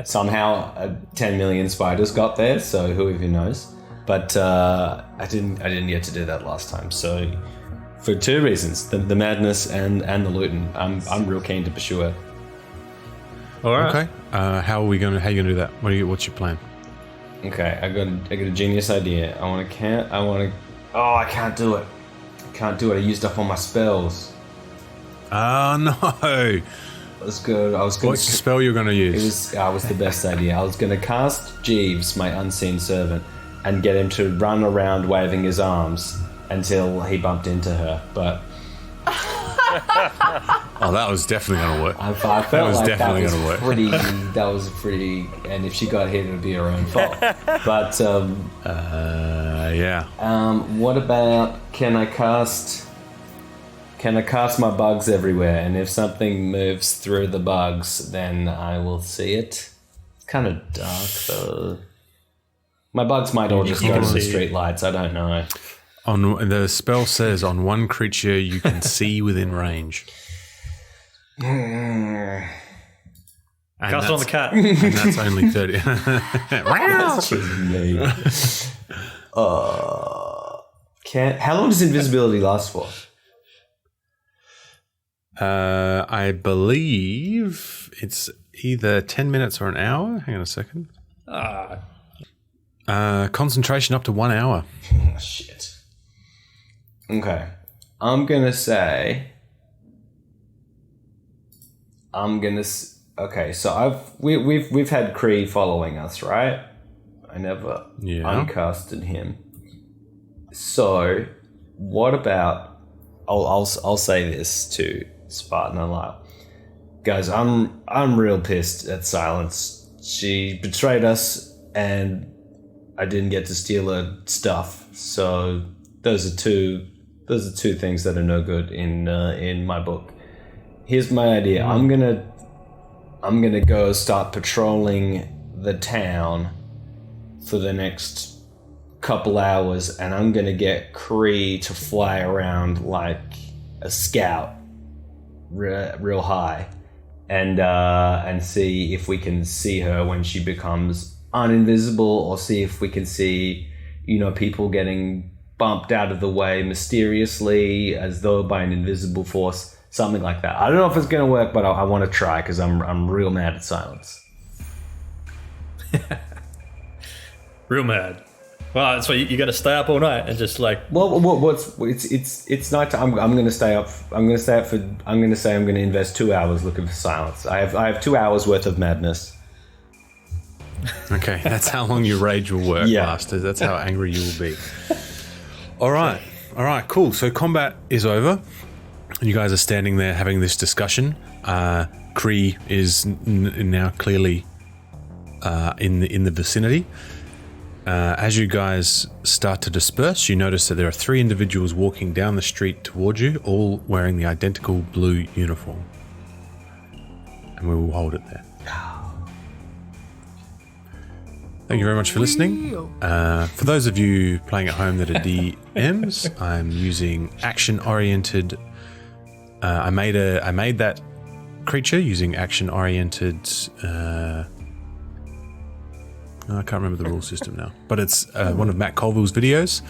Speaker 6: somehow 10 million spiders got there. So who even knows? But I didn't get to do that last time. So for two reasons: the madness and the looting. I'm real keen to pursue it.
Speaker 5: All right.
Speaker 3: Okay. How are you gonna do that? What's your plan?
Speaker 6: Okay, I got a genius idea. I can't do it. I can't do it. I used up all my spells.
Speaker 3: Oh no!
Speaker 6: Let's go.
Speaker 3: What's the spell you're gonna use?
Speaker 6: It was the best idea. I was gonna cast Jeeves, my unseen servant, and get him to run around waving his arms until he bumped into her. But
Speaker 3: Oh, that was definitely going to work.
Speaker 8: I felt
Speaker 3: That was
Speaker 8: like
Speaker 3: definitely
Speaker 8: that
Speaker 3: gonna
Speaker 8: was
Speaker 3: work.
Speaker 8: that was pretty. And if she got hit, it would be her own fault. But
Speaker 3: Yeah.
Speaker 8: what about can I cast my bugs everywhere? And if something moves through the bugs, then I will see it. It's kind of dark though. My bugs might all just go to the street lights. I don't know.
Speaker 3: On the spell says on one creature you can see within range. And
Speaker 5: Cast it on the cat.
Speaker 3: And that's only 30.
Speaker 8: That's just me. How long does invisibility last for?
Speaker 3: I believe it's either 10 minutes or an hour. Hang on a second. Concentration up to 1 hour.
Speaker 8: Oh, shit. Okay. I'm gonna say. Okay, so we've had Kree following us, right? I never uncasted him. So, what about? I'll say this to Spartan and Lyle. Guys, I'm real pissed at Silence. She betrayed us, and I didn't get to steal her stuff. So those are two things that are no good in my book. Here's my idea. I'm gonna go start patrolling the town for the next couple hours, and I'm gonna get Kree to fly around like a scout, real high, and see if we can see her when she becomes uninvisible, or see if we can see, people getting bumped out of the way mysteriously as though by an invisible force. Something like that. I don't know if it's going to work, but I want to try because I'm real mad at Silence.
Speaker 5: Real mad. Well, that's why you got to stay up all night and just like.
Speaker 8: Well, it's night time. I'm going to stay up. I'm going to say I'm going to invest 2 hours looking for Silence. I have 2 hours worth of madness.
Speaker 3: Okay, that's how long your rage will work, bastard. That's how angry you will be. All right, cool. So combat is over. You guys are standing there having this discussion. Kree is now clearly in the vicinity. As you guys start to disperse, you notice that there are 3 individuals walking down the street towards you, all wearing the identical blue uniform. And we will hold it there. Thank you very much for listening. For those of you playing at home that are DMs, I'm using action-oriented. I made that creature using action-oriented. I can't remember the rule system now, but it's one of Matt Colville's videos.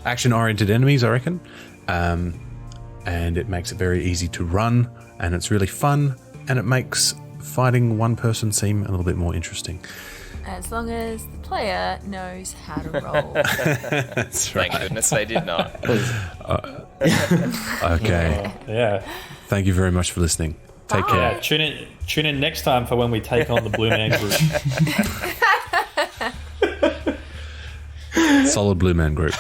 Speaker 3: Action-oriented enemies, I reckon, and it makes it very easy to run, and it's really fun, and it makes fighting one person seem a little bit more interesting.
Speaker 4: As long as the player knows how to roll.
Speaker 3: That's right.
Speaker 7: Thank goodness they did not.
Speaker 3: Okay.
Speaker 5: Yeah.
Speaker 3: Thank you very much for listening. Take care.
Speaker 5: Yeah. Tune in next time for when we take on the Blue Man Group.
Speaker 3: Solid Blue Man Group.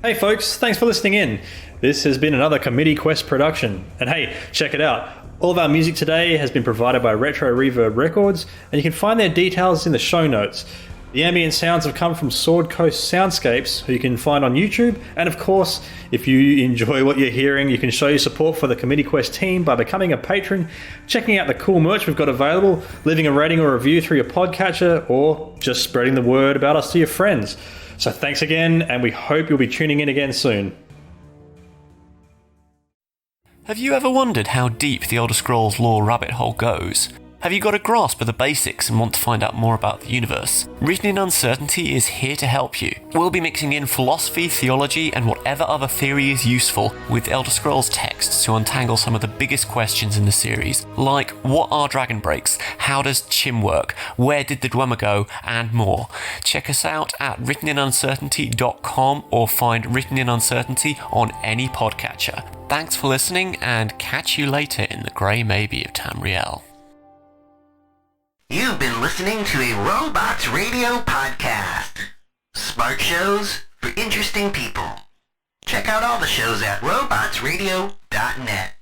Speaker 5: Hey folks, thanks for listening in. This has been another Committee Quest production. And hey, check it out. All of our music today has been provided by Retro Reverb Records, and you can find their details in the show notes. The ambient sounds have come from Sword Coast Soundscapes, who you can find on YouTube. And of course, if you enjoy what you're hearing, you can show your support for the Committee Quest team by becoming a patron, checking out the cool merch we've got available, leaving a rating or review through your podcatcher, or just spreading the word about us to your friends. So thanks again, and we hope you'll be tuning in again soon.
Speaker 9: Have you ever wondered how deep the Elder Scrolls lore rabbit hole goes? Have you got a grasp of the basics and want to find out more about the universe? Written in Uncertainty is here to help you. We'll be mixing in philosophy, theology, and whatever other theory is useful with Elder Scrolls texts to untangle some of the biggest questions in the series, like what are dragon breaks, how does Chim work, where did the Dwemer go, and more. Check us out at writteninuncertainty.com or find Written in Uncertainty on any podcatcher. Thanks for listening, and catch you later in the grey maybe of Tamriel.
Speaker 10: You've been listening to a Robots Radio podcast. Smart shows for interesting people. Check out all the shows at robotsradio.net.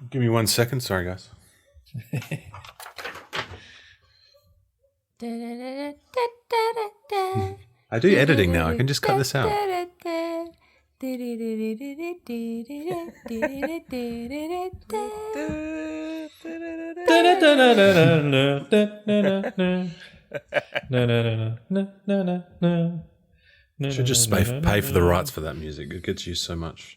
Speaker 3: Give me 1 second. Sorry, guys. I do editing now. I can just cut this out. Should just pay for the rights for that music. It gets used so much.